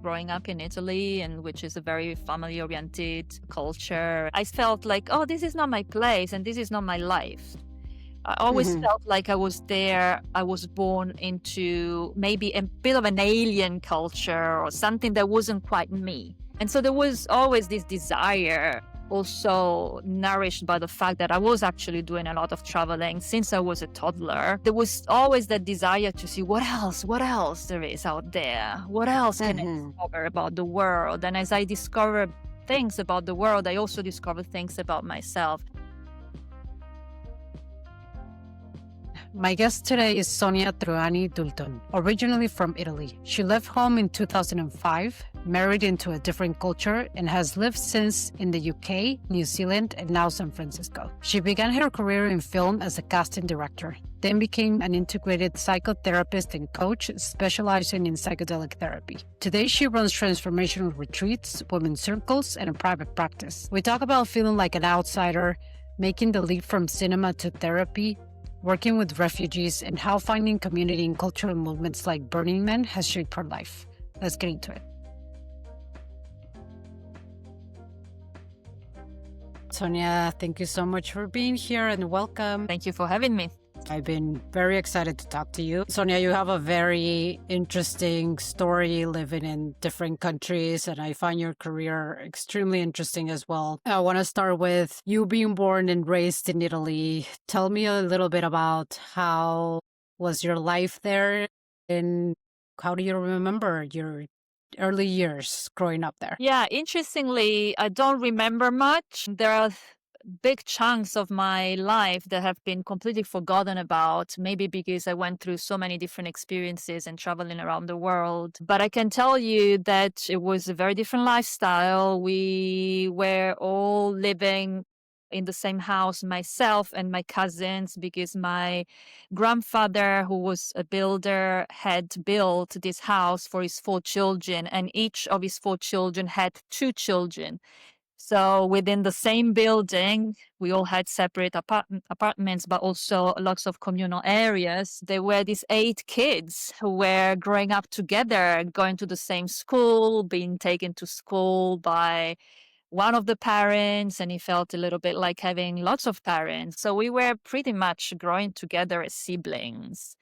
growing up in Italy, and which is a very family-oriented culture. I felt like, oh, this is not my place and this is not my life. I always Hmm. felt like I was there. I was born into maybe a bit of an alien culture or something that wasn't quite me. And so there was always this desire, also nourished by the fact that I was actually doing a lot of traveling since I was a toddler. There was always that desire to see what else there is out there. What else can I Hmm. discover about the world? And as I discovered things about the world, I also discovered things about myself. My guest today is Sonia Troiani Doulton, originally from Italy. She left home in 2005, married into a different culture, and has lived since in the UK, New Zealand, and now San Francisco. She began her career in film as a casting director, then became an integrated psychotherapist and coach specializing in psychedelic therapy. Today, she runs transformational retreats, women's circles, and a private practice. We talk about feeling like an outsider, making the leap from cinema to therapy, working with refugees, and how finding community in cultural movements like Burning Man has shaped her life. Let's get into it. Sonia, thank you so much for being here and welcome. Thank you for having me. I've been very excited to talk to you. Sonia, you have a very interesting story living in different countries, and I find your career extremely interesting as well. I want to start with you being born and raised in Italy. Tell me a little bit about how was your life there, and how do you remember your early years growing up there? Yeah, interestingly, I don't remember much. There are big chunks of my life that have been completely forgotten about, maybe because I went through so many different experiences and traveling around the world. But I can tell you that it was a very different lifestyle. We were all living in the same house, myself and my cousins, because my grandfather, who was a builder, had built this house for his 4 children, and each of his 4 children had 2 children. So within the same building, we all had separate apartments, but also lots of communal areas. There were these 8 kids who were growing up together, going to the same school, being taken to school by one of the parents, and it felt a little bit like having lots of parents. So we were pretty much growing together as siblings.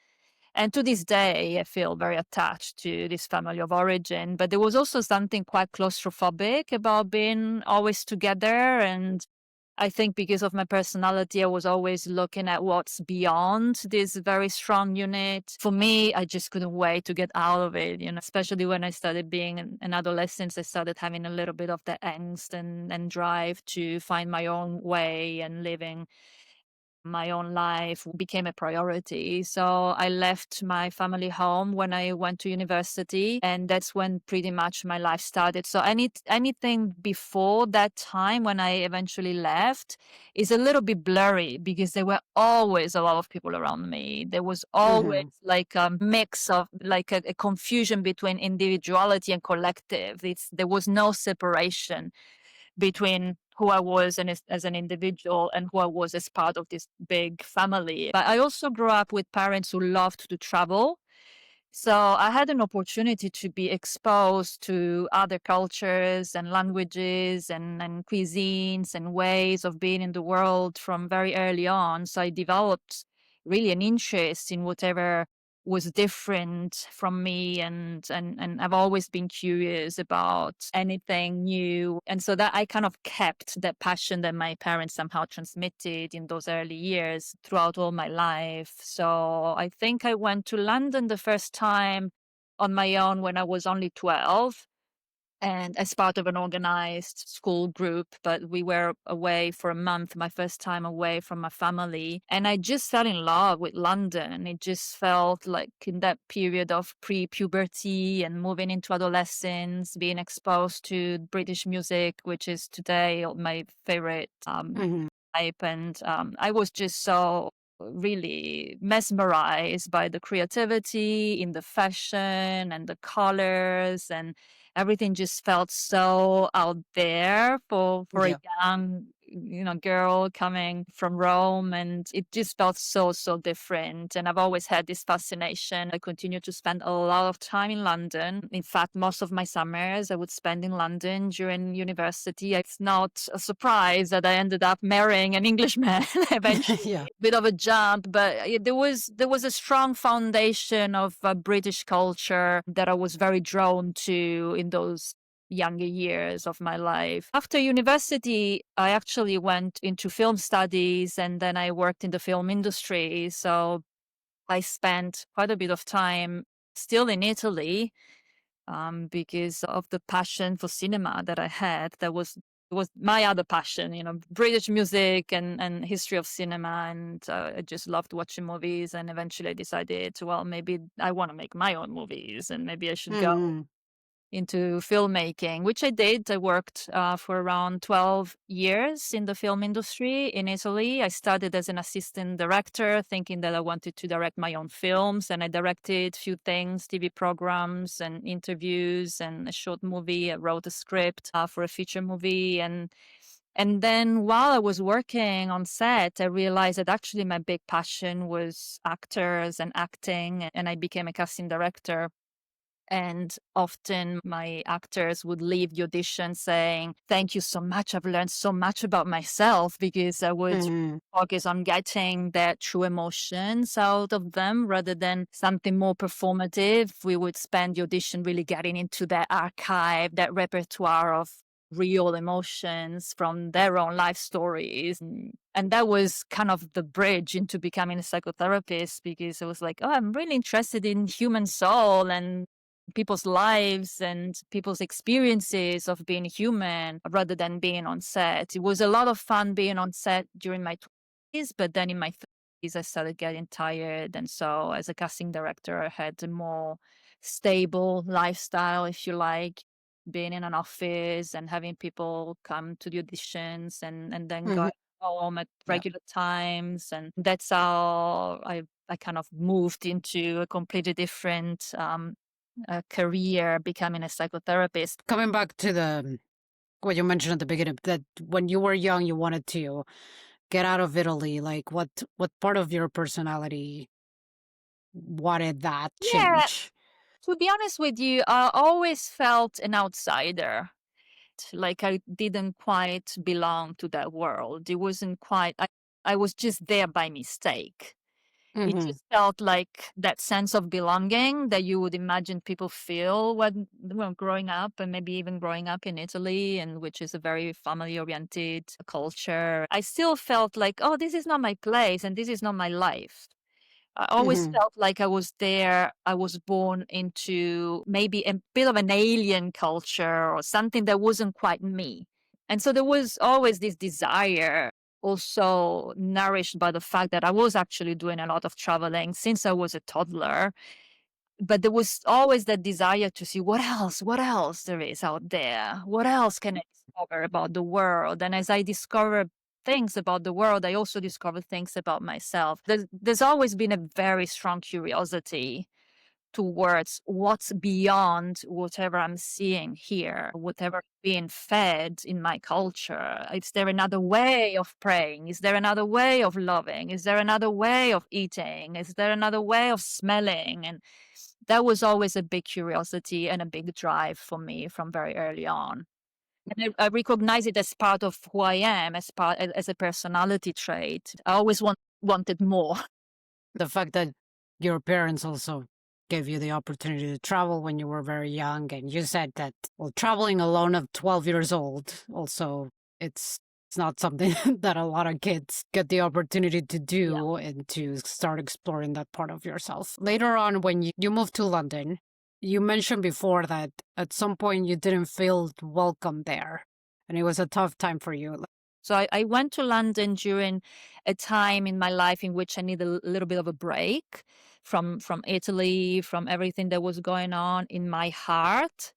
And to this day, I feel very attached to this family of origin. But there was also something quite claustrophobic about being always together. And I think because of my personality, I was always looking at what's beyond this very strong unit. For me, I just couldn't wait to get out of it, especially when I started being an adolescent. I started having a little bit of the angst and drive to find my own way, and living my own life became a priority. So I left my family home when I went to university, and that's when pretty much my life started. So anything before that time when I eventually left is a little bit blurry, because there were always a lot of people around me. There was always Hmm. like a mix of like a confusion between individuality and collective. There was no separation between who I was as an individual and who I was as part of this big family. But I also grew up with parents who loved to travel. So I had an opportunity to be exposed to other cultures and languages and cuisines and ways of being in the world from very early on. So I developed really an interest in whatever was different from me, and I've always been curious about anything new. And so that I kind of kept that passion that my parents somehow transmitted in those early years throughout all my life. So I think I went to London the first time on my own when I was only 12, and as part of an organized school group. But we were away for a month, my first time away from my family. And I just fell in love with London. It just felt like in that period of pre-puberty and moving into adolescence, being exposed to British music, which is today my favorite Hmm. type. And I was just so really mesmerized by the creativity in the fashion and the colors, and everything just felt so out there for a Yeah. young girl coming from Rome, and it just felt so, so different. And I've always had this fascination. I continue to spend a lot of time in London. In fact, most of my summers I would spend in London during university. It's not a surprise that I ended up marrying an Englishman eventually. Yeah. Bit of a jump, but there was a strong foundation of British culture that I was very drawn to in those younger years of my life. After university, I actually went into film studies and then I worked in the film industry. So I spent quite a bit of time still in Italy, because of the passion for cinema that I had. That was my other passion, British music and history of cinema. And I just loved watching movies. And eventually I decided, well, maybe I want to make my own movies and maybe I should go Hmm. into filmmaking, which I did. I worked for around 12 years in the film industry in Italy. I started as an assistant director, thinking that I wanted to direct my own films, and I directed a few things, TV programs and interviews and a short movie. I wrote a script for a feature movie, and then while I was working on set, I realized that actually my big passion was actors and acting, and I became a casting director. And often my actors would leave the audition saying, "Thank you so much. I've learned so much about myself," because I would Hmm. focus on getting their true emotions out of them rather than something more performative. We would spend the audition really getting into their archive, that repertoire of real emotions from their own life stories. And that was kind of the bridge into becoming a psychotherapist, because it was like, oh, I'm really interested in human soul and people's lives and people's experiences of being human rather than being on set. It was a lot of fun being on set during my 20s, but then in my 30s, I started getting tired. And so, as a casting director, I had a more stable lifestyle, if you like, being in an office and having people come to the auditions and then Hmm. go home at Yeah. regular times. And that's how I kind of moved into a completely different career, becoming a psychotherapist. Coming back to what you mentioned at the beginning, that when you were young, you wanted to get out of Italy. Like, what part of your personality wanted that Yeah, change? to be honest with you, I always felt an outsider. Like I didn't quite belong to that world. It wasn't quite, I was just there by mistake. It Hmm. just felt like that sense of belonging that you would imagine people feel when well, growing up, and maybe even growing up in Italy, and which is a very family oriented culture. I still felt like, oh, this is not my place and this is not my life. I always Hmm. felt like I was there. I was born into maybe a bit of an alien culture or something that wasn't quite me. And so there was always this desire, also nourished by the fact that I was actually doing a lot of traveling since I was a toddler. But there was always that desire to see what else there is out there. What else can I discover about the world? And as I discover things about the world, I also discover things about myself. There's always been a very strong curiosity towards what's beyond whatever I'm seeing here, whatever being fed in my culture. Is there another way of praying? Is there another way of loving? Is there another way of eating? Is there another way of smelling? And that was always a big curiosity and a big drive for me from very early on. And I recognize it as part of who I am, as a personality trait. I always wanted more. The fact that your parents also gave you the opportunity to travel when you were very young, and you said that, well, traveling alone at 12 years old, also, it's not something that a lot of kids get the opportunity to Yeah. do and to start exploring that part of yourself. Later on, when you moved to London, you mentioned before that at some point you didn't feel welcome there, and it was a tough time for you. So I went to London during a time in my life in which I needed a little bit of a break from Italy, from everything that was going on in my heart.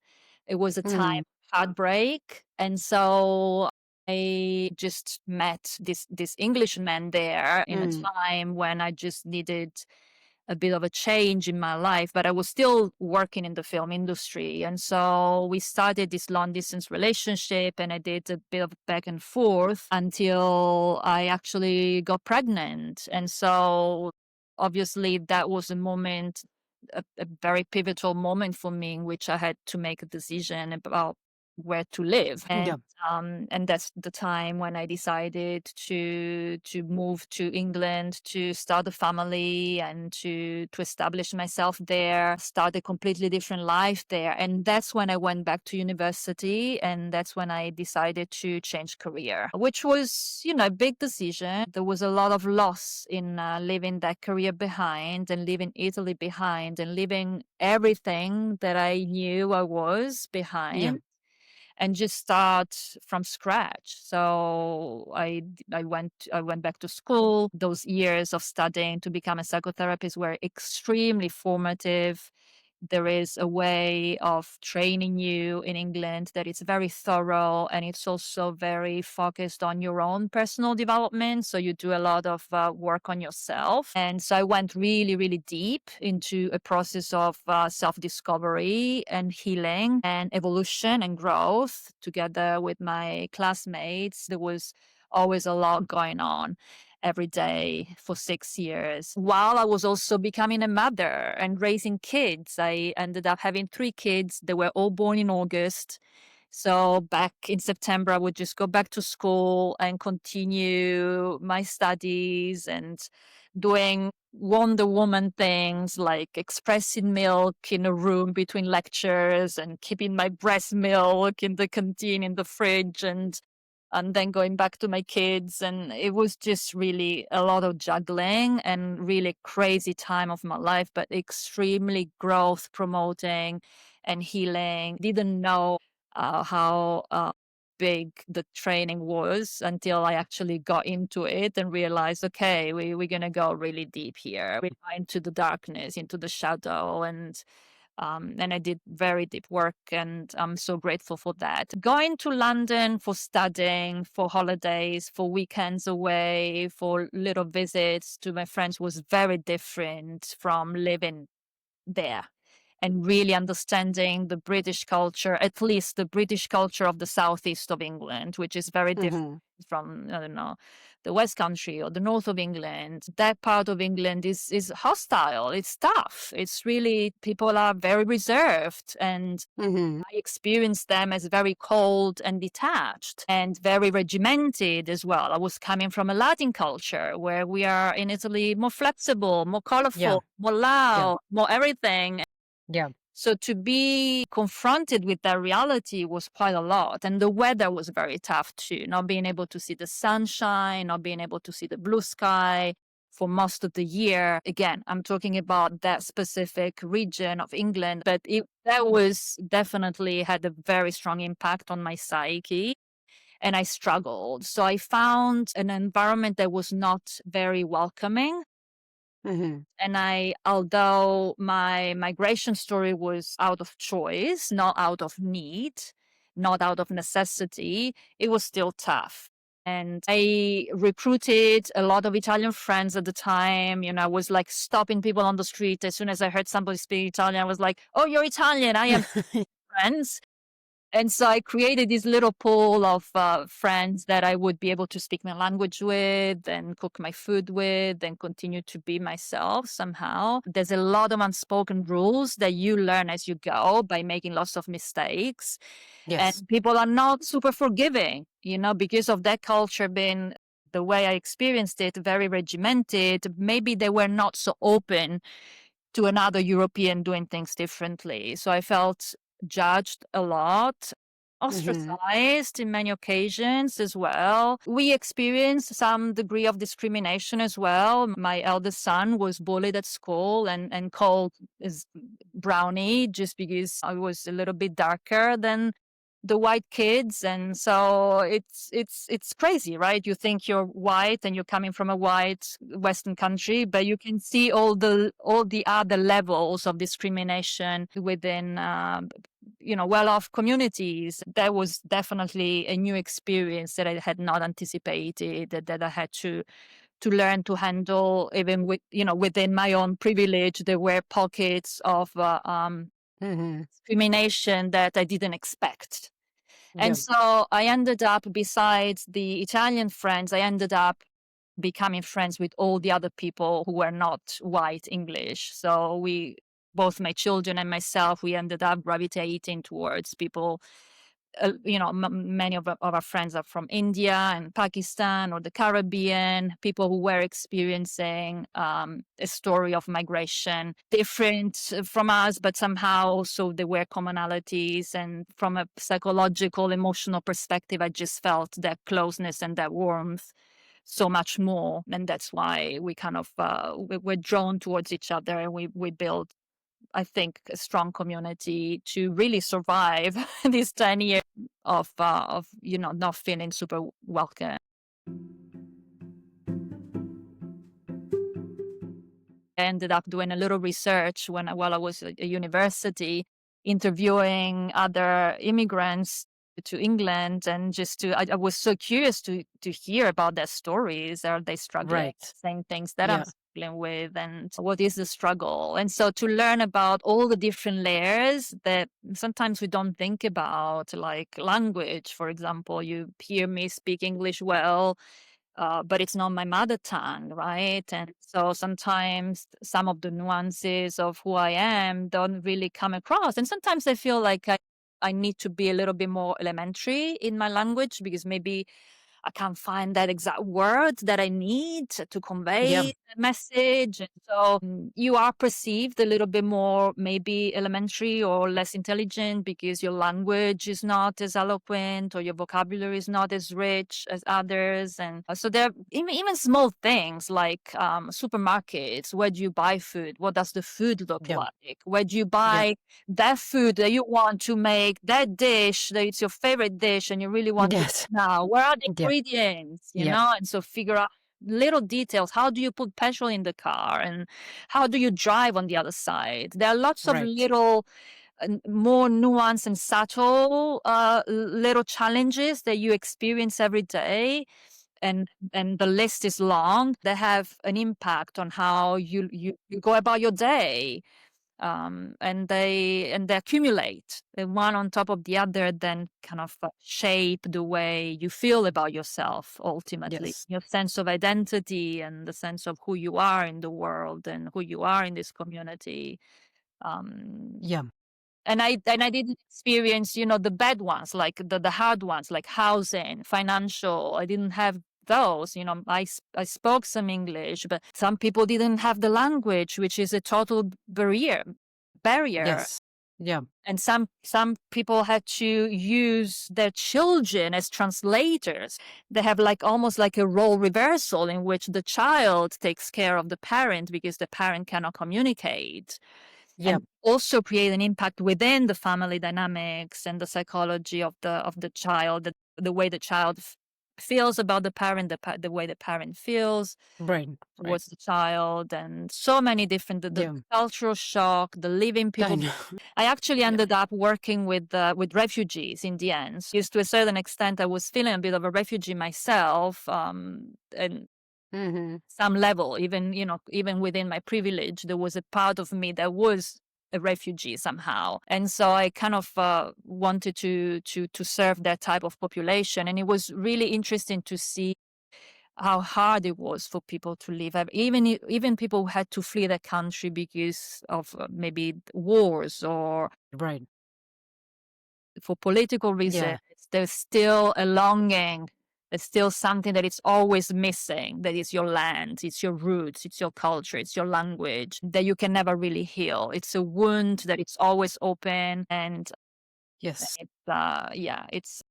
It was a time Mm, of heartbreak, and so I just met this Englishman there in a mm, time when I just needed a bit of a change in my life, but I was still working in the film industry. And so we started this long distance relationship, and I did a bit of back and forth until I actually got pregnant. And so obviously that was a moment, a very pivotal moment for me in which I had to make a decision about where to live. Yeah. And that's the time when I decided to move to England to start a family and to establish myself there, start a completely different life there. And that's when I went back to university, and that's when I decided to change career, which was, a big decision. There was a lot of loss in leaving that career behind and leaving Italy behind and leaving everything that I knew I was Yeah. behind and just start from scratch. So I went back to school. Those years of studying to become a psychotherapist were extremely formative. There is a way of training you in England that is very thorough, and it's also very focused on your own personal development. So you do a lot of work on yourself. And so I went really, really deep into a process of self discovery and healing and evolution and growth together with my classmates. There was always a lot going on every day for 6 years. While I was also becoming a mother and raising kids, I ended up having 3 kids. They were all born in August. So back in September, I would just go back to school and continue my studies and doing Wonder Woman things like expressing milk in a room between lectures and keeping my breast milk in the canteen in the fridge and then going back to my kids. And it was just really a lot of juggling and really crazy time of my life, but extremely growth promoting and healing. Didn't know how big the training was until I actually got into it and realized, okay, we're going to go really deep here. We go into the darkness, into the shadow, and I did very deep work, and I'm so grateful for that. Going to London for studying, for holidays, for weekends away, for little visits to my friends was very different from living there and really understanding the British culture, at least the British culture of the southeast of England, which is very different Hmm. from, I don't know, the West Country or the north of England. That part of England is hostile. It's tough. It's really, people are very reserved, and Hmm. I experienced them as very cold and detached and very regimented as well. I was coming from a Latin culture where we are in Italy more flexible, more Yeah. colorful, more Yeah. loud, more everything. Yeah. So to be confronted with that reality was quite a lot. And the weather was very tough too, not being able to see the sunshine, not being able to see the blue sky for most of the year. Again, I'm talking about that specific region of England, but that was definitely had a very strong impact on my psyche. And I struggled. So I found an environment that was not very welcoming. Hmm. And although my migration story was out of choice, not out of need, not out of necessity, it was still tough. And I recruited a lot of Italian friends at the time. I was like stopping people on the street. As soon as I heard somebody speak Italian, I was like, oh, you're Italian. I am friends. And so I created this little pool of friends that I would be able to speak my language with and cook my food with and continue to be myself somehow. There's a lot of unspoken rules that you learn as you go by making lots of mistakes. And Yes. people are not super forgiving, because of that culture being the way I experienced it, very regimented. Maybe they were not so open to another European doing things differently. So I felt judged a lot, Hmm. ostracized in many occasions as well. We experienced some degree of discrimination as well. My eldest son was bullied at school and called as brownie just because I was a little bit darker than the white kids. And so it's crazy, right? You think you're white and you're coming from a white Western country, but you can see all the other levels of discrimination within well-off communities. That was definitely a new experience that I had not anticipated, that I had to to learn to handle, even with, within my own privilege, there were pockets of Hmm. discrimination that I didn't expect. Yeah. And so I ended up, besides the Italian friends, I ended up becoming friends with all the other people who were not white English. So both my children and myself, we ended up gravitating towards people. Many of our friends are from India and Pakistan or the Caribbean, people who were experiencing a story of migration different from us, but somehow also there were commonalities. And from a psychological, emotional perspective, I just felt that closeness and that warmth so much more. And that's why we kind of we're drawn towards each other, and we build, I think, a strong community to really survive these 10 years of not feeling super welcome. I ended up doing a little research while I was at university, interviewing other immigrants to England, and I was so curious to hear about their stories. Are they struggling with Right. the same things that I'm Yeah. struggling with, and what is the struggle? And so to learn about all the different layers that sometimes we don't think about, like language, for example. You hear me speak English well, but it's not my mother tongue, right? And so sometimes some of the nuances of who I am don't really come across. And sometimes I feel like I need to be a little bit more elementary in my language, because maybe I can't find that exact word that I need to Yeah. convey the message. And so you are perceived a little bit more maybe elementary or less intelligent because your language is not as eloquent or your vocabulary is not as rich as others. And so there are even small things like supermarkets. Where do you buy food? What does the food look Yeah. like? Where do you Yeah. buy that food that you want to make, that dish that it's your favorite dish and you really want to Yes. now? Where are the Yeah. ingredients, Yeah. and so figure out little details. How do you put petrol in the car, and how do you drive on the other side? There are lots of Right. little more nuanced and subtle little challenges that you experience every day, and the list is long, that have an impact on how you go about your day. And they accumulate, one on top of the other, then kind of shape the way you feel about yourself, ultimately Yes. your sense of identity and the sense of who you are in the world and who you are in this community. um, Yeah. and I didn't experience, the bad ones, like the hard ones, like housing, financial. I didn't have those. I spoke some English, but some people didn't have the language, which is a total barrier. Yes. Yeah. And some people had to use their children as translators. They have like almost like a role reversal in which the child takes care of the parent because the parent cannot communicate, Yeah. and also create an impact within the family dynamics and the psychology of the child, the way the child feels about the parent, the way the parent feels Right. Right. towards the child, and so many different, the Yeah. cultural shock, the living I people. know. I actually Yeah. ended up working with refugees in the end, because to a certain extent I was feeling a bit of a refugee myself, and Hmm. some level, even within my privilege, there was a part of me that was a refugee somehow. And so I kind of wanted to serve that type of population. And it was really interesting to see how hard it was for people to live. Even people who had to flee their country because of maybe wars or Right. for political reasons, Yeah. there's still a longing. There's still something that is always missing. That is your land, it's your roots, it's your culture, it's your language that you can never really heal. It's a wound that it's always open, and Yes. yeah, it's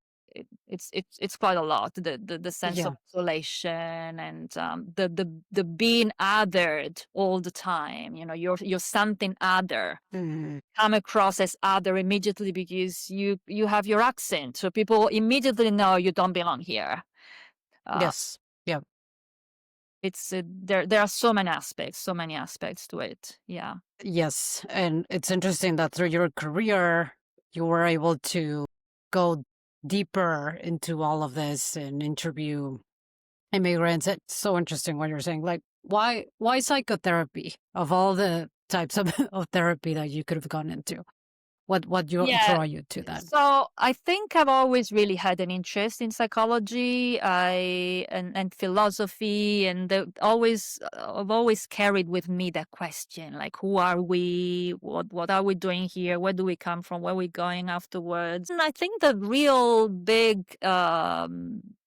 quite a lot. The sense of Yeah. isolation, and the being othered all the time. You're something other, Hmm. come across as other immediately because you have your accent, so people immediately know you don't belong here. uh, Yes. Yeah. it's there are so many aspects to it. Yeah. Yes. And it's interesting that through your career, you were able to go deeper into all of this and interview immigrants. It's so interesting what you're saying. Like, why psychotherapy of all the types of, of therapy that you could have gone into? What Yeah. draw you to that? So I think I've always really had an interest in psychology, and philosophy, and I've always carried with me that question, like, who are we? What are we doing here? Where do we come from? Where are we going afterwards? And I think the real big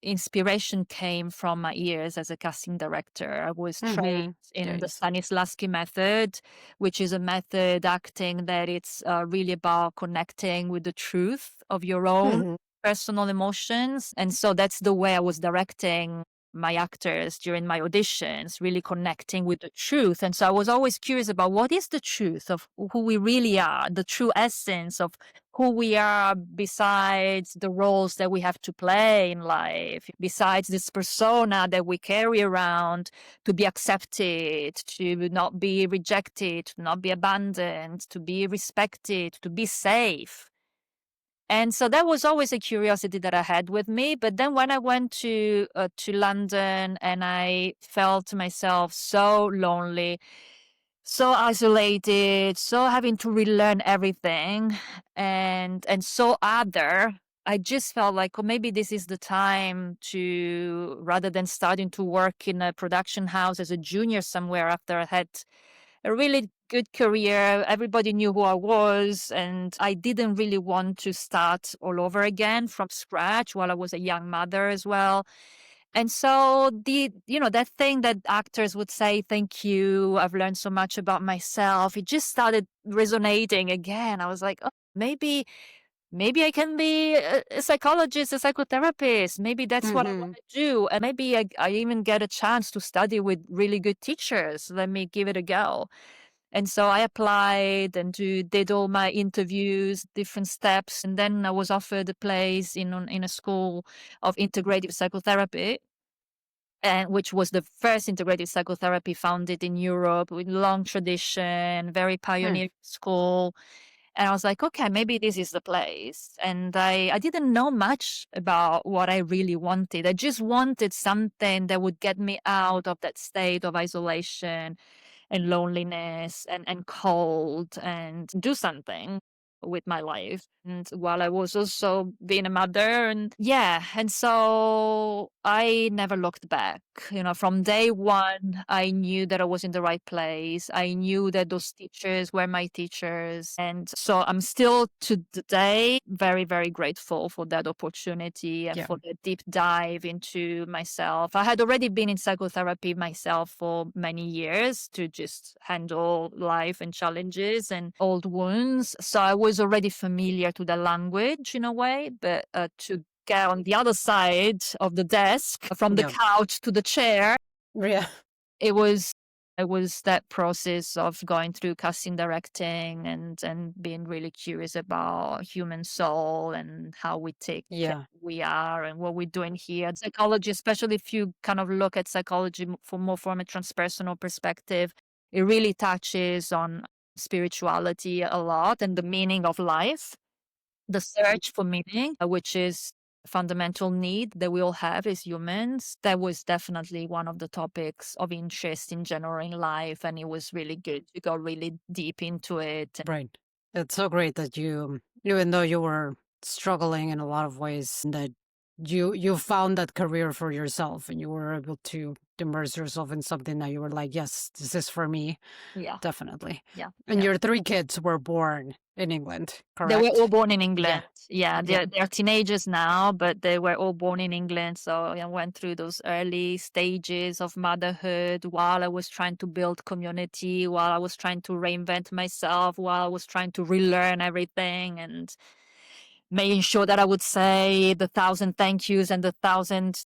inspiration came from my years as a casting director. I was trained Mm-hmm. in the Yes. Stanislavski method, which is a method acting that it's really about connecting with the truth of your own Mm-hmm. personal emotions. And so that's the way I was directing my actors during my auditions, really connecting with the truth. And so I was always curious about what is the truth of who we really are, the true essence of who we are besides the roles that we have to play in life, besides this persona that we carry around to be accepted, to not be rejected, to not be abandoned, to be respected, to be safe. And so that was always a curiosity that I had with me. But then when I went to London, and I felt myself so lonely, so isolated, so having to relearn everything, and so other. I just felt like, oh, maybe this is the time to, rather than starting to work in a production house as a junior somewhere after I had a really good career. Everybody knew who I was, and I didn't really want to start all over again from scratch while I was a young mother as well. And so that thing that actors would say, thank you, I've learned so much about myself, it just started resonating again. I was like, oh, maybe I can be a psychologist, a psychotherapist. Maybe that's what I want Mm-hmm. to do. And maybe I even get a chance to study with really good teachers. Let me give it a go. And so I applied and did all my interviews, different steps. And then I was offered a place in a school of integrative psychotherapy, and which was the first integrative psychotherapy founded in Europe with long tradition, very pioneering school. And I was like, okay, maybe this is the place. And I didn't know much about what I really wanted. I just wanted something that would get me out of that state of isolation and loneliness and cold, and do something with my life. And while I was also being a mother, and yeah, and so I never looked back. From day one, I knew that I was in the right place. I knew that those teachers were my teachers. And so I'm still to today very, very grateful for that opportunity and Yeah. for the deep dive into myself. I had already been in psychotherapy myself for many years to just handle life and challenges and old wounds. So I was already familiar to the language in a way, but to get on the other side of the desk, from the Yeah. couch to the chair, Yeah. it was that process of going through casting directing, and being really curious about human soul and how we take care Yeah. of who we are and what we're doing here. Psychology, especially if you kind of look at psychology from a transpersonal perspective, it really touches on spirituality a lot and the meaning of life, the search for meaning, which is a fundamental need that we all have as humans. That was definitely one of the topics of interest in general in life, and it was really good to go really deep into it. Right. It's so great that you, even though you were struggling in a lot of ways, that you found that career for yourself and you were able to immerse yourself in something that you were like, yes, this is for me. Yeah, Definitely. yeah, And yeah. your three kids were born in England, They were all correct? born in Yeah. England. Yeah, Yeah. they're teenagers now, but they were all born in England. So I went through those early stages of motherhood while I was trying to build community, while I was trying to reinvent myself, while I was trying to relearn everything, and making sure that I would say the thousand thank yous and the thousand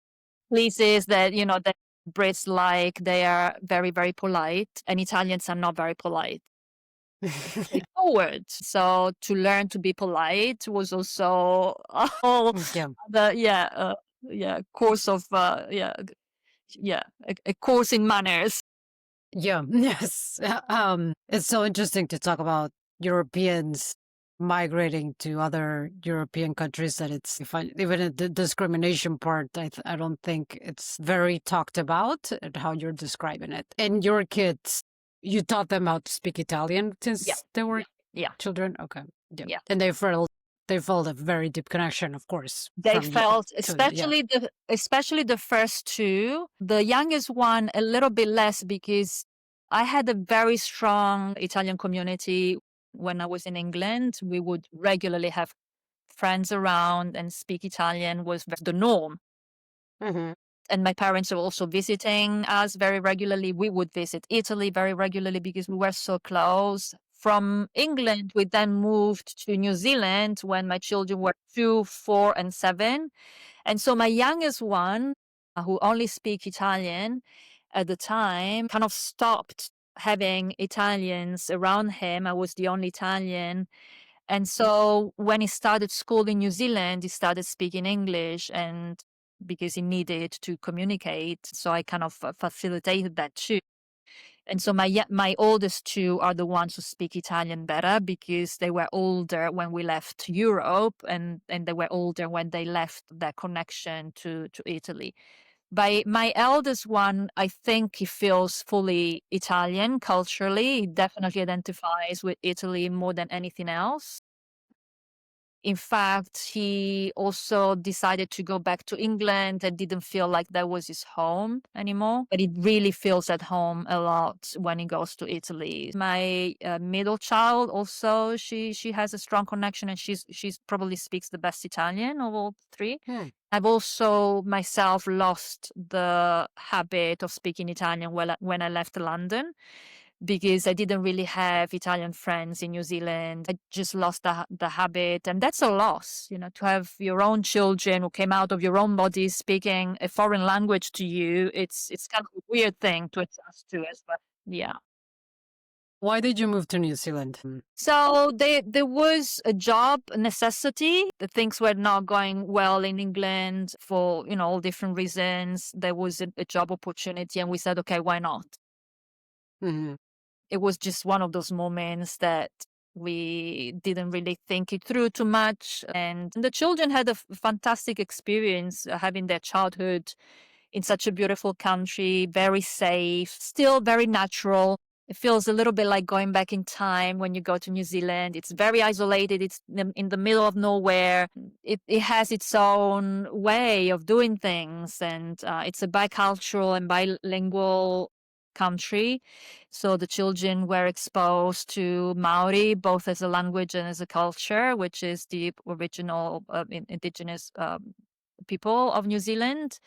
pleases that, that Brits like. They are very, very polite, and Italians are not very polite, straightforward. So to learn to be polite was also a whole Yeah. the course of a course in manners. Yeah. Yes. It's so interesting to talk about Europeans migrating to other European countries that it's if I, even the discrimination part, I don't think it's very talked about at how you're describing it. And your kids, you taught them how to speak Italian Yeah, since they were yeah, children. Okay, yeah, yeah. and they felt a very deep connection, of course, They from you felt, to the yeah. especially the first two, the youngest one a little bit less because I had a very strong Italian community when I was in England. We would regularly have friends around and speak Italian was the norm. Hmm. And my parents were also visiting us very regularly. We would visit Italy very regularly because we were so close. From England, we then moved to New Zealand when my children were 2, 4, and 7. And so my youngest one, who only speak Italian at the time, kind of stopped having Italians around him. I was the only Italian. And so when he started school in New Zealand, he started speaking English and because he needed to communicate. So I kind of facilitated that too. And so my oldest two are the ones who speak Italian better because they were older when we left Europe and they were older when they left their connection to Italy. By my eldest one, I think he feels fully Italian culturally. He definitely identifies with Italy more than anything else. In fact, he also decided to go back to England and didn't feel like that was his home anymore. But he really feels at home a lot when he goes to Italy. My middle child also, she has a strong connection and she's probably speaks the best Italian of all three. Hmm. I've also myself lost the habit of speaking Italian when I left London because I didn't really have Italian friends in New Zealand. I just lost the habit. And that's a loss, to have your own children who came out of your own body speaking a foreign language to you. It's kind of a weird thing to adjust to as well. Yeah. Why did you move to New Zealand? So there was a job necessity. The things were not going well in England for, all different reasons. There was a job opportunity and we said, okay, why not? Hmm. It was just one of those moments that we didn't really think it through too much. And the children had a fantastic experience having their childhood in such a beautiful country, very safe, still very natural. It feels a little bit like going back in time when you go to New Zealand. It's very isolated. It's in the middle of nowhere. It has its own way of doing things. And it's a bicultural and bilingual country. So the children were exposed to Maori, both as a language and as a culture, which is the original indigenous people of New Zealand.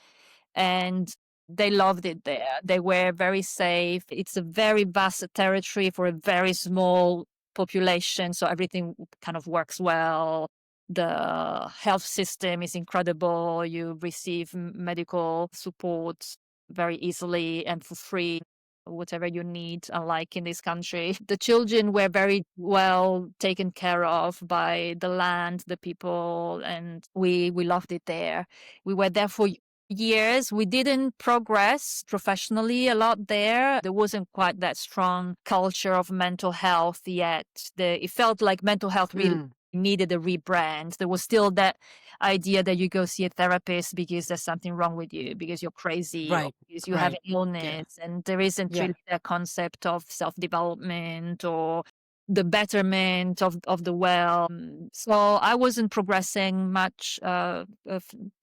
And they loved it there. They were very safe. It's a very vast territory for a very small population. So everything kind of works well. The health system is incredible. You receive medical support very easily and for free, whatever you need, unlike in this country. The children were very well taken care of by the land, the people, and we loved it there. We were there for years. We didn't progress professionally a lot there. There wasn't quite that strong culture of mental health yet. It felt like mental health really needed a rebrand. There was still that idea that you go see a therapist because there's something wrong with you, because you're crazy, or Right, because you have right. an Yeah, illness. And there isn't yeah. really that concept of self-development or the betterment of the well. So I wasn't progressing much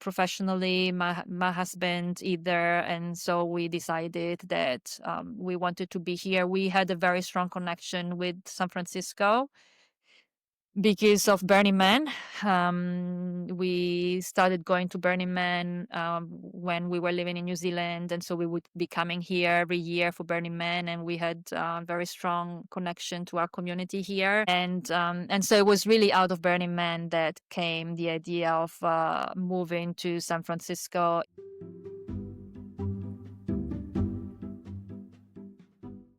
professionally. My husband either, and so we decided that we wanted to be here. We had a very strong connection with San Francisco because of Burning Man. We started going to Burning Man when we were living in New Zealand, and so we would be coming here every year for Burning Man, and we had a very strong connection to our community here. And so it was really out of Burning Man that came the idea of moving to San Francisco.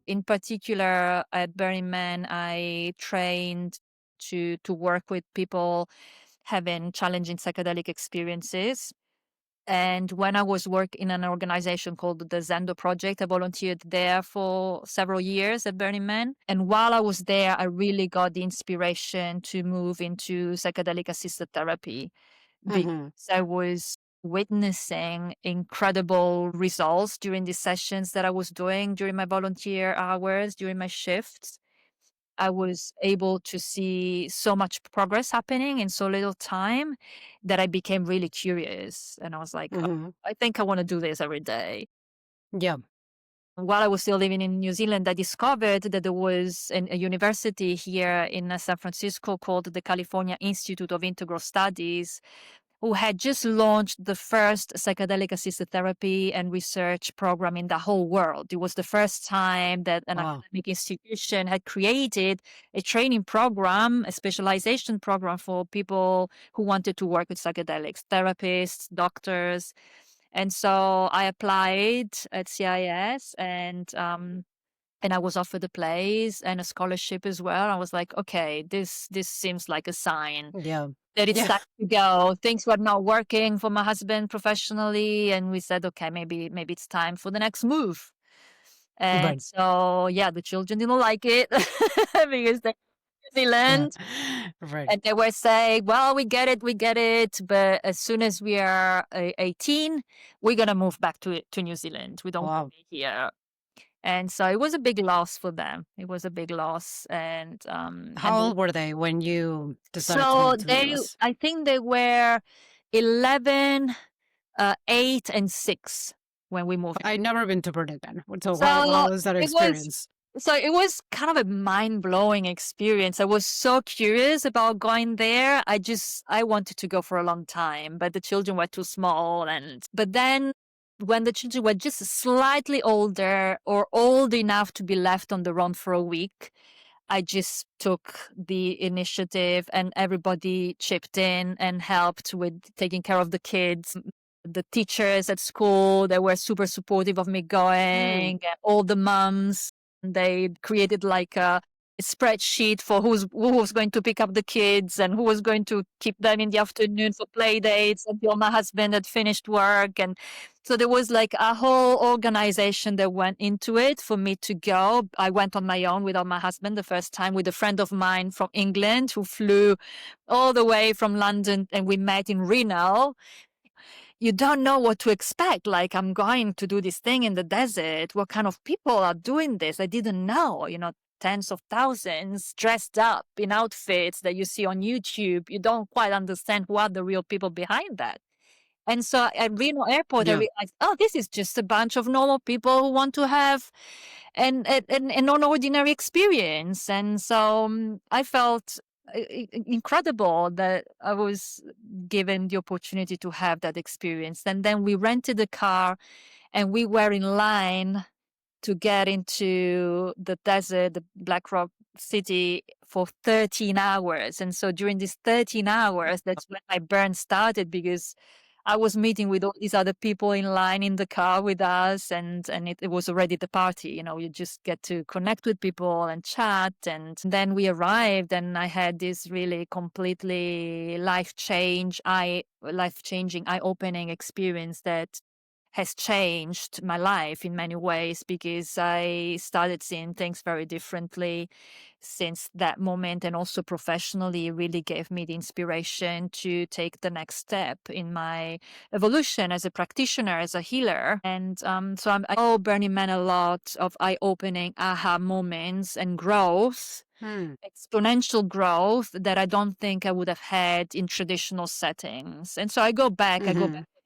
In particular, at Burning Man, I trained to work with people having challenging psychedelic experiences. And when I was working in an organization called the Zendo Project, I volunteered there for several years at Burning Man. And while I was there, I really got the inspiration to move into psychedelic-assisted therapy because Hmm. I was witnessing incredible results during the sessions that I was doing during my volunteer hours, during my shifts. I was able to see so much progress happening in so little time that I became really curious. And I was like, "Oh, Hmm. I think I want to do this every day." Yeah. While I was still living in New Zealand, I discovered that there was a university here in San Francisco called the California Institute of Integral Studies, who had just launched the first psychedelic assisted therapy and research program in the whole world. It was the first time that an Wow. academic institution had created a training program, a specialization program for people who wanted to work with psychedelics, therapists, doctors. And so I applied at CIS and I was offered a place and a scholarship as well. I was like, okay, this seems like a sign Yeah. that it's Yeah. time to go. Things were not working for my husband professionally, and we said, okay, maybe it's time for the next move. And Right. so, yeah, the children didn't like it because they're in New Zealand, Right. and they were saying, "Well, we get it, but as soon as we are 18, we're gonna move back to New Zealand. We don't want Wow. to be here." And so it was a big loss for them. It was a big loss, and How old were they when you decided to so move to the they, US? I think they were 11, 8, and 6 when we moved. I'd never been to Burning Man. So how So was that it was experience? it was kind of a mind-blowing experience. I was so curious about going there. I wanted to go for a long time, but the children were too small. And but then when the children were just slightly older or old enough to be left on their own for a week, I just took the initiative and everybody chipped in and helped with taking care of the kids. The teachers at school, they were super supportive of me Hmm. going. All the moms, they created like a spreadsheet for who was going to pick up the kids and who was going to keep them in the afternoon for play dates until my husband had finished work. And so there was like a whole organization that went into it for me to go. I went on my own without my husband the first time with a friend of mine from England who flew all the way from London, and we met in Reno. You don't know what to expect. Like, I'm going to do this thing in the desert. What kind of people are doing this? I didn't know, tens of thousands dressed up in outfits that you see on YouTube. You don't quite understand who are the real people behind that. And so at Reno Airport, I Yeah. realized, oh, this is just a bunch of normal people who want to have an non-ordinary experience. And so I felt incredible that I was given the opportunity to have that experience. And then we rented a car and we were in line to get into the desert, the Black Rock City, for 13 hours. And so during these 13 hours, that's when my burn started because I was meeting with all these other people in line in the car with us, and it was already the party. You just get to connect with people and chat. And then we arrived, and I had this really completely life changing, eye opening experience that has changed my life in many ways because I started seeing things very differently since that moment. And also professionally, it really gave me the inspiration to take the next step in my evolution as a practitioner, as a healer. And so I owe Burning Man a lot of eye opening aha moments and growth, Hmm. exponential growth that I don't think I would have had in traditional settings. And so I go Hmm. back to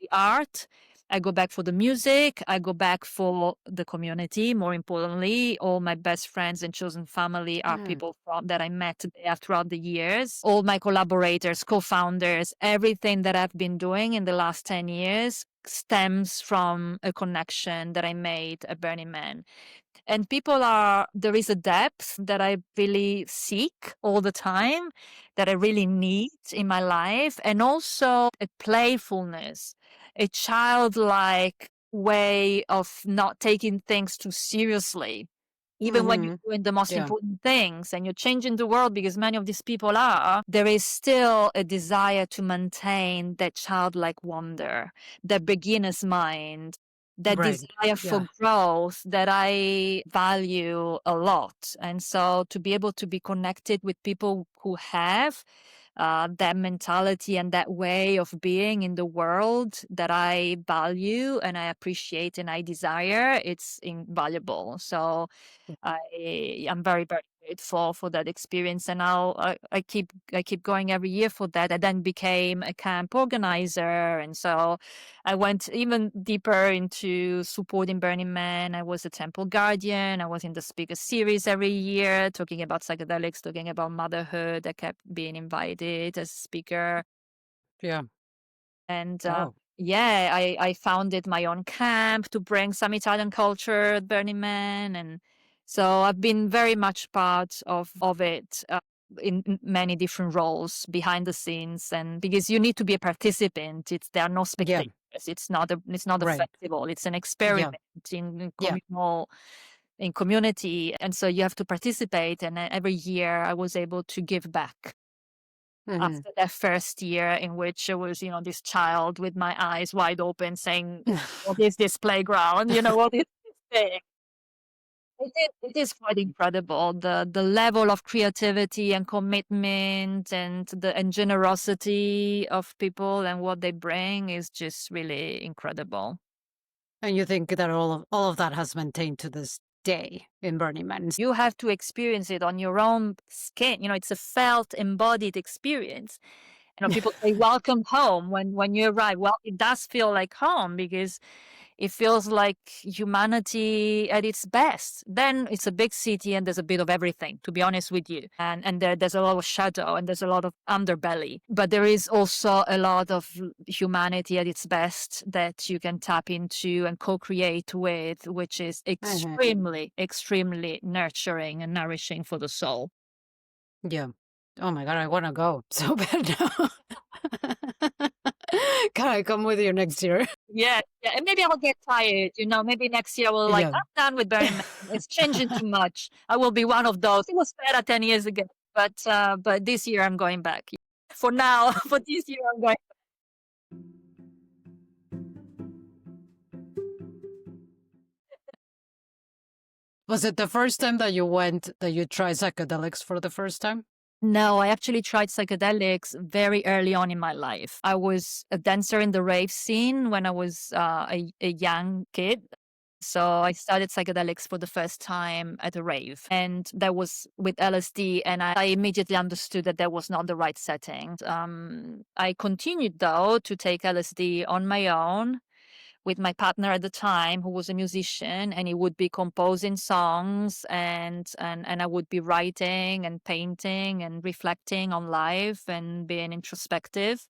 the art, I go back for the music, I go back for the community. More importantly, all my best friends and chosen family are Hmm. people that I met there throughout the years. All my collaborators, co-founders, everything that I've been doing in the last 10 years stems from a connection that I made at Burning Man. And there is a depth that I really seek all the time, that I really need in my life, and also a playfulness, a childlike way of not taking things too seriously. even when you're Hmm. doing the most Yeah. important things and you're changing the world because many of these people are, there is still a desire to maintain that childlike wonder, that beginner's mind, that Right. desire for Yeah. growth that I value a lot. And so to be able to be connected with people who have that mentality and that way of being in the world that I value and I appreciate and I desire, it's invaluable. So I'm very, very grateful for that experience, and I keep going every year for that. I then became a camp organizer, and so I went even deeper into supporting Burning Man. I was a temple guardian. I was in the speaker series every year, talking about psychedelics, talking about motherhood. I kept being invited as a speaker. Yeah. And Oh. yeah, I founded my own camp to bring some Italian culture at Burning Man. And so I've been very much part of it in many different roles behind the scenes. And because you need to be a participant, there are no Yeah. spectators. It's not a Right. festival. It's an Yeah. experiment in Yeah. communal in community. And so you have to participate. And every year I was able to give back Hmm. after that first year in which I was, this child with my eyes wide open saying, what is this playground? What is this thing? It is quite incredible. The level of creativity and commitment and generosity of people and what they bring is just really incredible. And you think that all of that has maintained to this day in Burning Man? You have to experience it on your own skin. It's a felt, embodied experience. People say welcome home when you arrive. Well, it does feel like home because it feels like humanity at its best. Then it's a big city and there's a bit of everything, to be honest with you. And there's a lot of shadow and there's a lot of underbelly. But there is also a lot of humanity at its best that you can tap into and co-create with, which is Hmm. extremely, extremely nurturing and nourishing for the soul. Yeah. Oh my God, I want to go so bad now. Can I come with you next year? Yeah, yeah, and maybe I'll get tired, maybe next year we'll like, Yeah. I'm done with Burning Man. It's changing too much. I will be one of those. It was better 10 years ago, but this year I'm going back. For now, for this year I'm going. Was it the first time that you tried psychedelics for the first time? No, I actually tried psychedelics very early on in my life. I was a dancer in the rave scene when I was a young kid. So I started psychedelics for the first time at a rave, and that was with LSD. And I immediately understood that that was not the right setting. I continued though to take LSD on my own with my partner at the time, who was a musician, and he would be composing songs, and I would be writing and painting and reflecting on life and being introspective.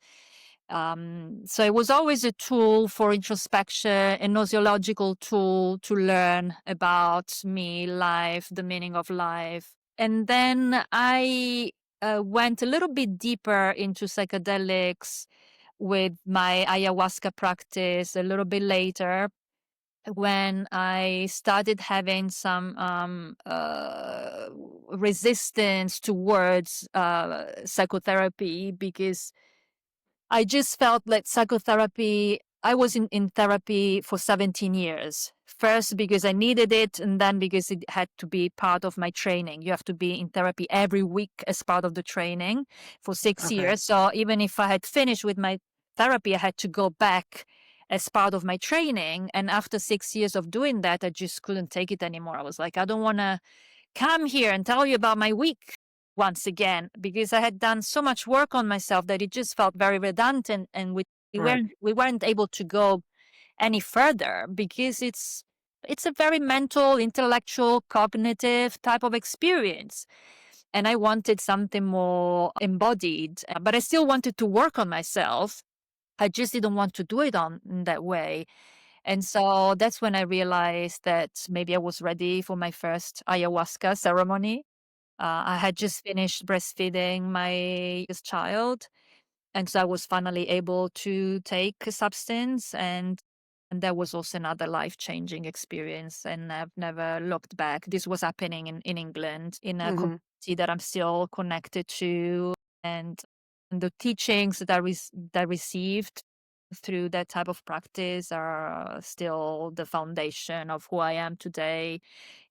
So it was always a tool for introspection, a nosological tool to learn about me, life, the meaning of life. And then I went a little bit deeper into psychedelics with my ayahuasca practice a little bit later when I started having some resistance towards psychotherapy because I just felt like psychotherapy. I was in therapy for 17 years. First, because I needed it, and then because it had to be part of my training. You have to be in therapy every week as part of the training for 6 years. Okay. So even if I had finished with my therapy, I had to go back as part of my training. And after 6 years of doing that, I just couldn't take it anymore. I was like, I don't want to come here and tell you about my week once again because I had done so much work on myself that it just felt very redundant, and we Right. weren't able to go any further because it's a very mental, intellectual, cognitive type of experience. And I wanted something more embodied, but I still wanted to work on myself. I just didn't want to do it on in that way. And so that's when I realized that maybe I was ready for my first ayahuasca ceremony. I had just finished breastfeeding my child. And so I was finally able to take a substance. And And that was also another life-changing experience, and I've never looked back. This was happening in England, in a Hmm. community that I'm still connected to, and the teachings that that I received through that type of practice are still the foundation of who I am today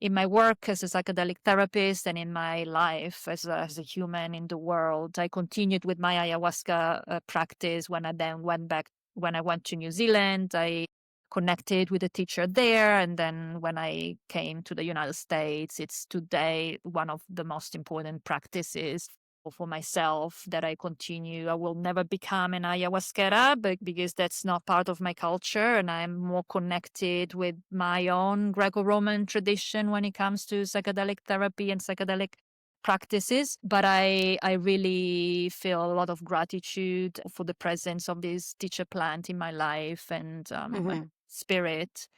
in my work as a psychedelic therapist and in my life as a human in the world. I continued with my ayahuasca practice when I then went back. When I went to New Zealand, I connected with a teacher there. And then when I came to the United States, it's today one of the most important practices for myself that I continue. I will never become an ayahuasquera, but because that's not part of my culture, and I'm more connected with my own Greco-Roman tradition when it comes to psychedelic therapy and psychedelic practices. But I really feel a lot of gratitude for the presence of this teacher plant in my life, and Hmm. spirit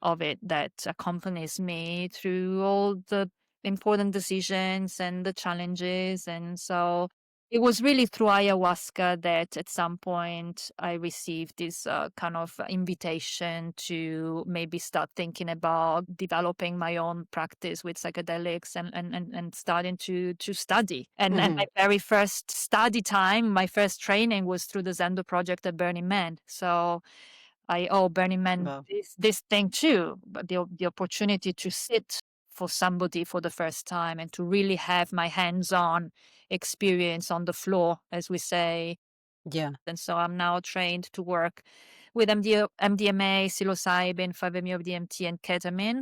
of it that accompanies me through all the important decisions and the challenges. And so it was really through ayahuasca that at some point I received this kind of invitation to maybe start thinking about developing my own practice with psychedelics, and starting to study. And Hmm. my very first study time, my first training was through the Zendo project at Burning Man. So I owe Burning Man Wow. this thing too, but the opportunity to sit for somebody for the first time and to really have my hands-on experience on the floor, as we say. Yeah. And so I'm now trained to work with MDMA, psilocybin, 5-MeO-DMT, and ketamine.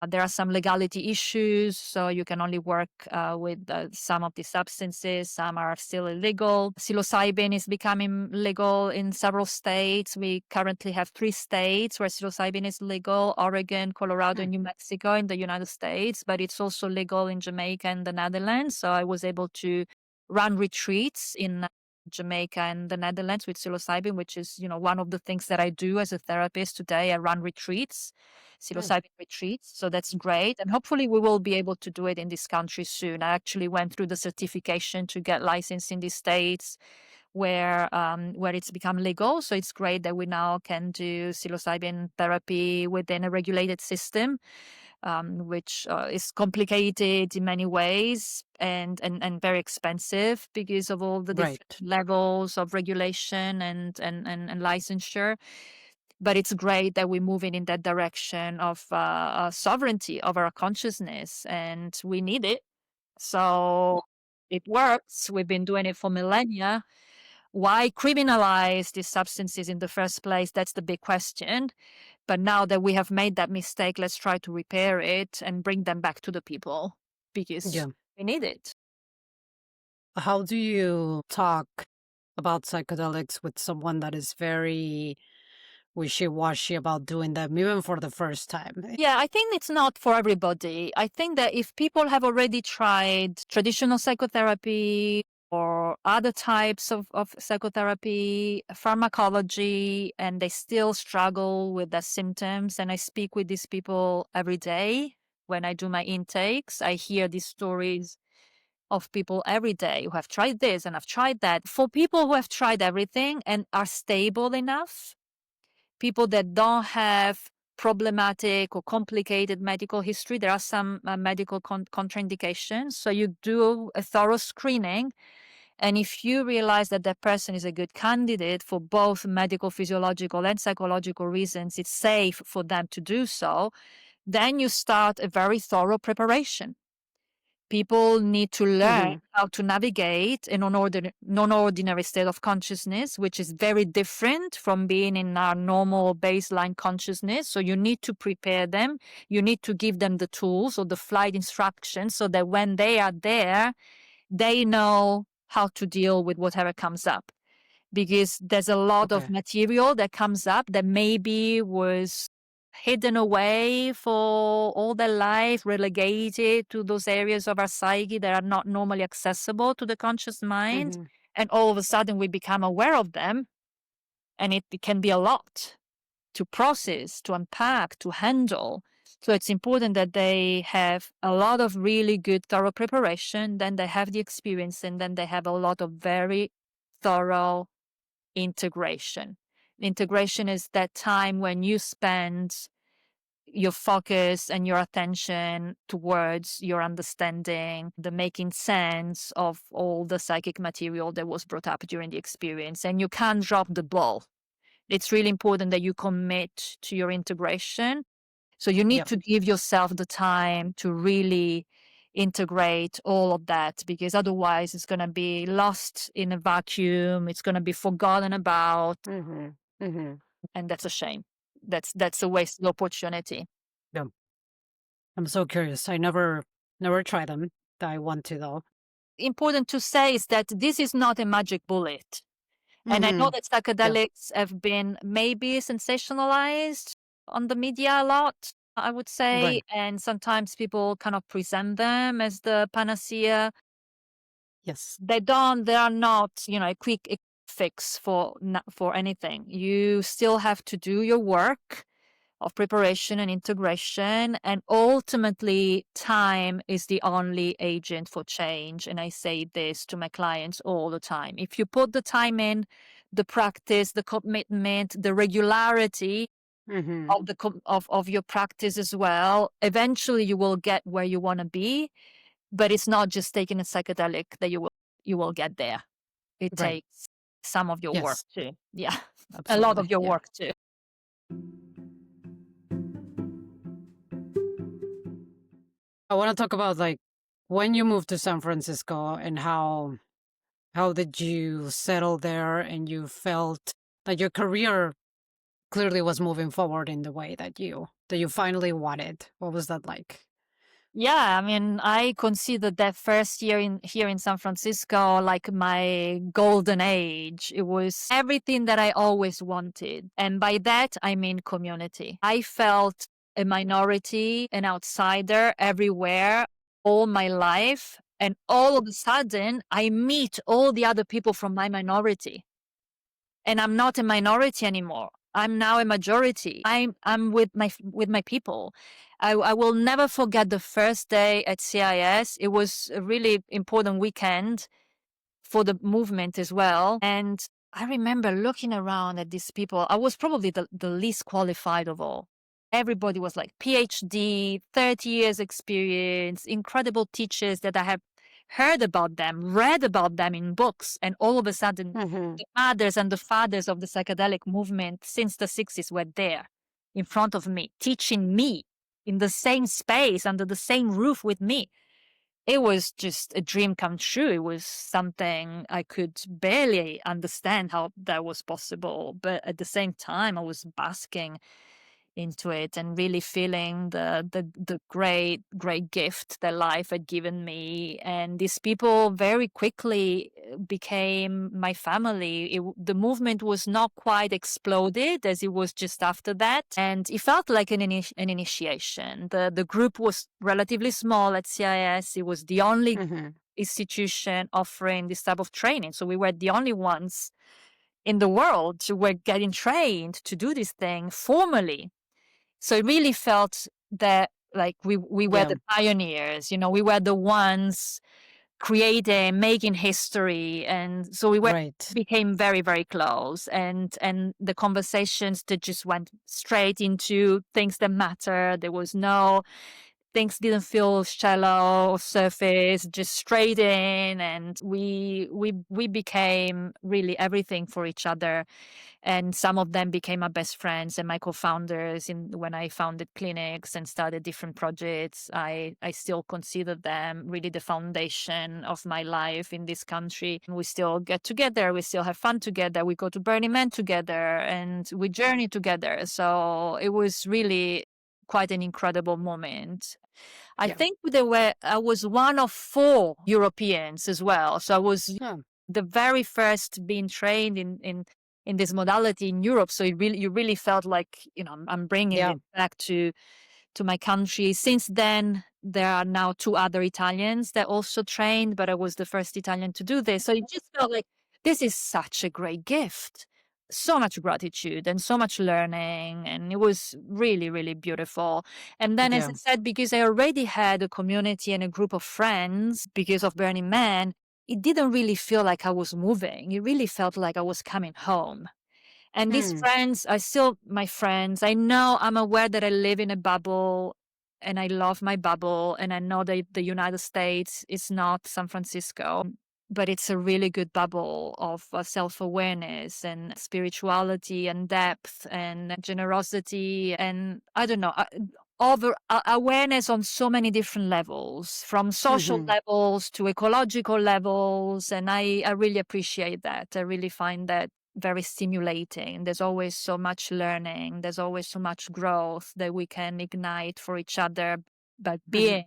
There are some legality issues, so you can only work with some of the substances. Some are still illegal. Psilocybin is becoming legal in several states. We currently have 3 states where psilocybin is legal: Oregon, Colorado, and Mm. New Mexico in the United States, but it's also legal in Jamaica and the Netherlands. So I was able to run retreats in Jamaica and the Netherlands with psilocybin, which is, one of the things that I do as a therapist today. I run retreats, Mm. psilocybin retreats. So that's great. And hopefully we will be able to do it in this country soon. I actually went through the certification to get licensed in the States where it's become legal. So it's great that we now can do psilocybin therapy within a regulated system, which is complicated in many ways, and very expensive because of all the different Right. levels of regulation and licensure. But it's great that we're moving in that direction of sovereignty over our consciousness, and we need it. So it works. We've been doing it for millennia. Why criminalize these substances in the first place? That's the big question. But now that we have made that mistake, let's try to repair it and bring them back to the people because Yeah. we need it. How do you talk about psychedelics with someone that is very wishy-washy about doing them, even for the first time? Yeah, I think it's not for everybody. I think that if people have already tried traditional psychotherapy or other types of psychotherapy, pharmacology, and they still struggle with the symptoms, and I speak with these people every day when I do my intakes, I hear these stories of people every day who have tried this and have tried that. For people who have tried everything and are stable enough, people that don't have problematic or complicated medical history, there are some medical contraindications. So you do a thorough screening. And if you realize that that person is a good candidate for both medical, physiological, and psychological reasons, it's safe for them to do so, then you start a very thorough preparation. People need to learn Hmm. how to navigate a non-ordinary state of consciousness, which is very different from being in our normal baseline consciousness. So you need to prepare them. You need to give them the tools or the flight instructions so that when they are there, they know how to deal with whatever comes up. Because there's a lot of Okay. material that comes up that maybe was hidden away for all their life, relegated to those areas of our psyche that are not normally accessible to the conscious mind. Hmm. And all of a sudden we become aware of them, and it can be a lot to process, to unpack, to handle. So it's important that they have a lot of really good, thorough preparation, then they have the experience, and then they have a lot of very thorough integration. Integration is that time when you spend your focus and your attention towards your understanding, the making sense of all the psychic material that was brought up during the experience. And you can't drop the ball. It's really important that you commit to your integration. So you need Yep. to give yourself the time to really integrate all of that, because otherwise it's going to be lost in a vacuum. It's going to be forgotten about. Mm-hmm. Mm-hmm. And that's a shame. That's a wasted opportunity. Yeah. I'm so curious. I never tried them. I want to though. Important to say is that this is not a magic bullet. And I know Mm-hmm. that Yeah. psychedelics have been maybe sensationalized on the media a lot, I would say. Right. And sometimes people kind of present them as the panacea. Yes. They are not, a quick fix for anything. You still have to do your work of preparation and integration. And ultimately, time is the only agent for change. And I say this to my clients all the time. If you put the time in, the practice, the commitment, the regularity Mm-hmm. of of your practice as well, eventually you will get where you want to be. But it's not just taking a psychedelic that you will get there. It Right. takes some of your work Yes. too. Yeah. A lot of Absolutely. your Yeah. work too. I want to talk about like when you moved to San Francisco and how did you settle there and you felt that your career clearly was moving forward in the way that you finally wanted. What was that like? Yeah, I mean, I consider that first year here in San Francisco like my golden age. It was everything that I always wanted. And by that, I mean community. I felt a minority, an outsider everywhere all my life. And all of a sudden, I meet all the other people from my minority. And I'm not a minority anymore. I'm now a majority. I'm with my people. I will never forget the first day at CIS. It was a really important weekend for the movement as well. And I remember looking around at these people. I was probably the least qualified of all. Everybody was like PhD, 30 years experience, incredible teachers that I have heard about them, read about them in books. And all of a sudden, Mm-hmm. the mothers and the fathers of the psychedelic movement since the 60s were there in front of me, teaching me in the same space, under the same roof with me. It was just a dream come true. It was something I could barely understand how that was possible. But at the same time, I was basking into it and really feeling the great gift that life had given me. And these people very quickly became my family. The movement was not quite exploded as it was just after that, and it felt like an initiation. The group was relatively small at CIS. It was the only Mm-hmm. institution offering this type of training, so we were the only ones in the world who were getting trained to do this thing formally. So it really felt that like we were Yeah. the pioneers, we were the ones creating, making history. And so we Right. became very, very close. And the conversations that just went straight into things that matter. There was no things didn't feel shallow or surface, just straight in. And we became really everything for each other. And some of them became my best friends and my co-founders when I founded clinics and started different projects. I still consider them really the foundation of my life in this country. We still get together, we still have fun together, we go to Burning Man together, and we journey together. So it was really quite an incredible moment. I Yeah. think I was one of 4 Europeans as well. So I was Yeah. the very first being trained in this modality in Europe. So you really felt like, I'm bringing Yeah. it back to my country. Since then, there are now 2 other Italians that also trained, but I was the first Italian to do this. So it just felt like this is such a great gift. So much gratitude and so much learning. And it was really, really beautiful. And then, as Yeah. I said, because I already had a community and a group of friends because of Burning Man, it didn't really feel like I was moving. It really felt like I was coming home. And these Hmm. friends are still my friends. I know, I'm aware that I live in a bubble and I love my bubble. And I know that the United States is not San Francisco, but it's a really good bubble of self awareness and spirituality and depth and generosity. And I don't know, over awareness on so many different levels, from social Hmm. levels to ecological levels. And I really appreciate that. I really find that very stimulating. There's always so much learning. There's always so much growth that we can ignite for each other by Hmm. being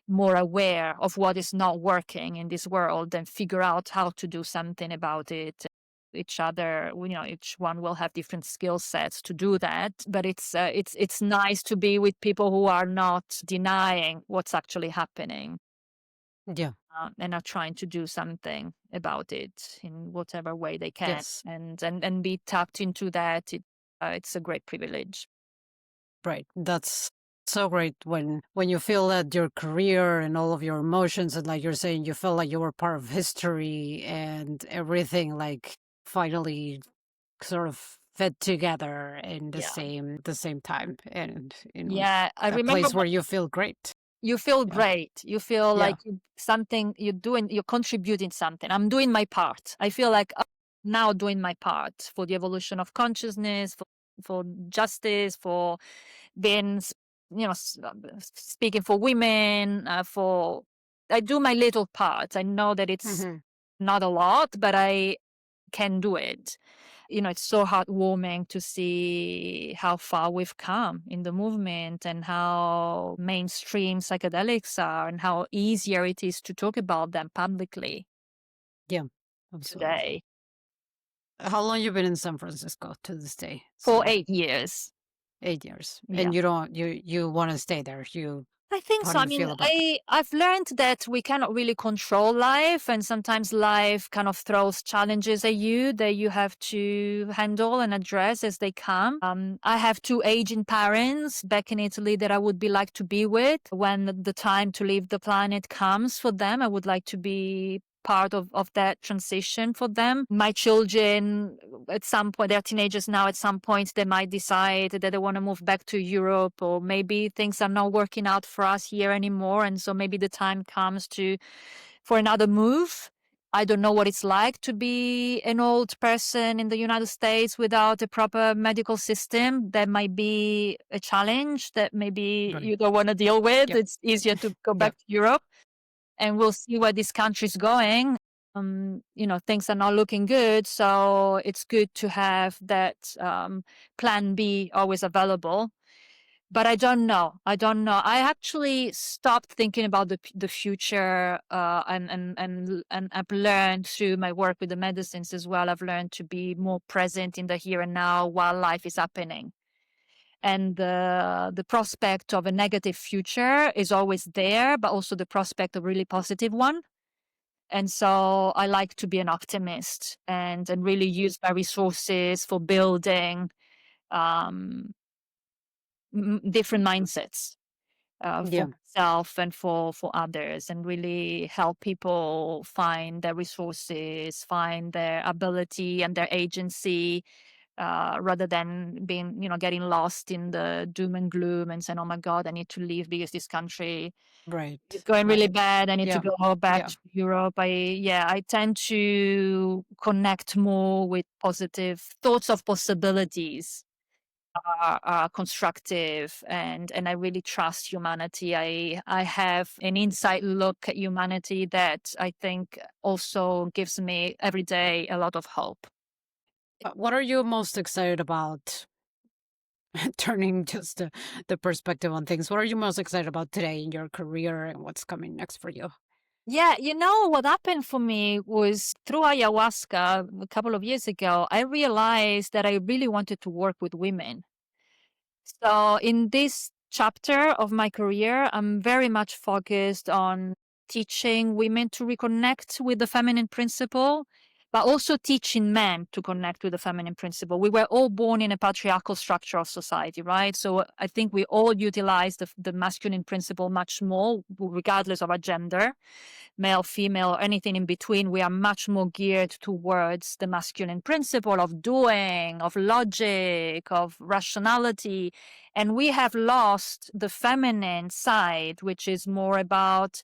more aware of what is not working in this world and figure out how to do something about it. Each other, each one will have different skill sets to do that. But it's nice to be with people who are not denying what's actually happening, Yeah. and are trying to do something about it in whatever way they can, Yes. and be tapped into that. It's a great privilege. Right. That's so great when you feel that your career and all of your emotions, and like you're saying, you feel like you were part of history and everything like finally sort of fit together in Yeah. the same time, and Yeah, I a remember place where you feel great. you feel Yeah. great. You feel Yeah. like something you're doing, you're contributing something. I'm doing my part. I feel like I'm now doing my part for the evolution of consciousness, for justice, for being, speaking for women, for I do my little part. I know that it's Hmm. not a lot, but I can do it. It's so heartwarming to see how far we've come in the movement and how mainstream psychedelics are and how easier it is to talk about them publicly Yeah. Absolutely. today. How long you been in San Francisco to this day, For Sonia? 8 years. 8 years, Yeah. and you don't you want to stay there? You I think How so. do I you mean, feel about that? I've learned that we cannot really control life, and sometimes life kind of throws challenges at you that you have to handle and address as they come. I have two aging parents back in Italy that I would be like to be with when the time to leave the planet comes for them. I would like to be part of that transition for them. My children, at some point, they're teenagers now, at some point they might decide that they want to move back to Europe, or maybe things are not working out for us here anymore, and so maybe the time comes for another move. I don't know what it's like to be an old person in the United States without a proper medical system. That might be a challenge that maybe Right. you don't want to deal with. Yep. It's easier to go back Yep. to Europe, and we'll see where this country's going. Things are not looking good, so it's good to have that plan B always available. But I don't know. I don't know. I actually stopped thinking about the future, and I've learned through my work with the medicines as well. I've learned to be more present in the here and now while life is happening. And the prospect of a negative future is always there, but also the prospect of a really positive one. And so I like to be an optimist and really use my resources for building um, different mindsets, for Yeah. myself and for others, and really help people find their resources, find their ability and their agency, rather than getting lost in the doom and gloom and saying, "Oh my God, I need to leave because this country is Right. going really Right. bad. I need to Yeah. go back Yeah. to Europe." I tend to connect more with positive thoughts of possibilities, are constructive, and I really trust humanity. I have an inside look at humanity that I think also gives me every day a lot of hope. What are you most excited about? Turning just the perspective on things. What are you most excited about today in your career and what's coming next for you? Yeah, what happened for me was through ayahuasca a couple of years ago, I realized that I really wanted to work with women. So in this chapter of my career, I'm very much focused on teaching women to reconnect with the feminine principle, but also teaching men to connect with the feminine principle. We were all born in a patriarchal structure of society, right? So I think we all utilize the masculine principle much more, regardless of our gender, male, female, or anything in between. We are much more geared towards the masculine principle of doing, of logic, of rationality. And we have lost the feminine side, which is more about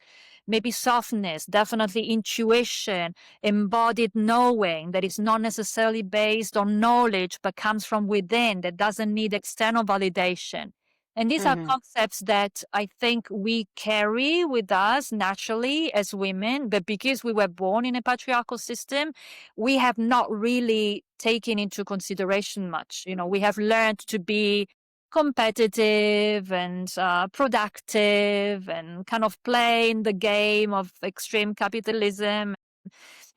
maybe softness, definitely intuition, embodied knowing that is not necessarily based on knowledge, but comes from within, that doesn't need external validation. And these are Hmm. concepts that I think we carry with us naturally as women, but because we were born in a patriarchal system, we have not really taken into consideration much. We have learned to be competitive and productive and kind of playing the game of extreme capitalism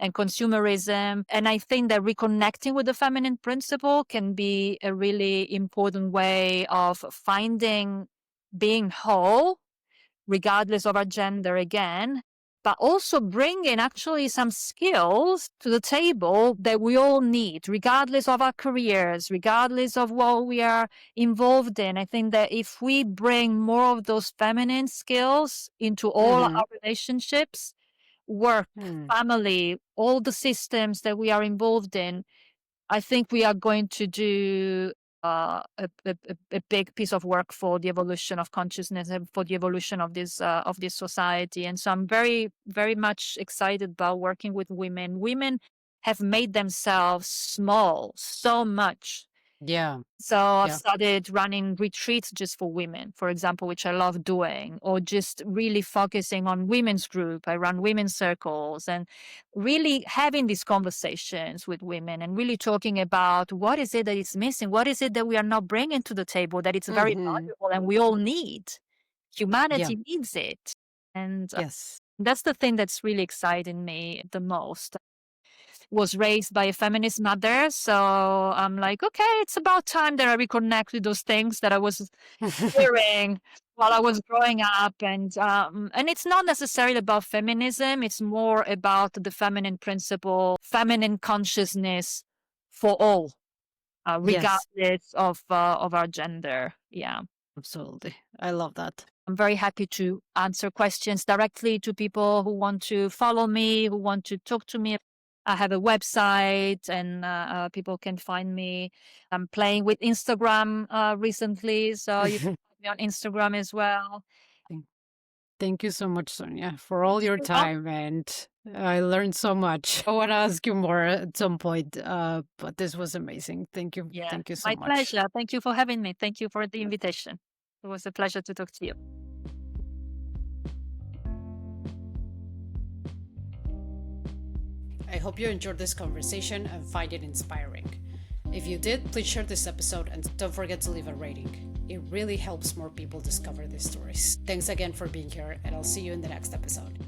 and consumerism. And I think that reconnecting with the feminine principle can be a really important way of finding being whole, regardless of our gender again, but also bringing actually some skills to the table that we all need, regardless of our careers, regardless of what we are involved in. I think that if we bring more of those feminine skills into all Hmm. our relationships, work, Hmm. family, all the systems that we are involved in, I think we are going to do a big piece of work for the evolution of consciousness and for the evolution of this society. And so I'm very, very much excited about working with women. Women have made themselves small so much. Yeah. So I've Yeah. started running retreats just for women, for example, which I love doing, or just really focusing on women's group. I run women's circles and really having these conversations with women and really talking about what is it that is missing? What is it that we are not bringing to the table that it's very Hmm. valuable and we all need? Yeah. Humanity needs it. And Yes. that's the thing that's really exciting me the most. Was raised by a feminist mother. So I'm like, okay, it's about time that I reconnect with those things that I was hearing while I was growing up. And it's not necessarily about feminism. It's more about the feminine principle, feminine consciousness for all, Yes. regardless of our gender. Yeah. Absolutely. I love that. I'm very happy to answer questions directly to people who want to follow me, who want to talk to me. I have a website and people can find me. I'm playing with Instagram recently, so you can find me on Instagram as well. Thank thank you so much, Sonia, for all your You're welcome. time. And I learned so much. I want to ask you more at some point, but this was amazing. Thank you. Yeah, Thank you so my much. pleasure. Thank you for having me. Thank you for the invitation. It was a pleasure to talk to you. I hope you enjoyed this conversation and find it inspiring. If you did, please share this episode and don't forget to leave a rating. It really helps more people discover these stories. Thanks again for being here, and I'll see you in the next episode.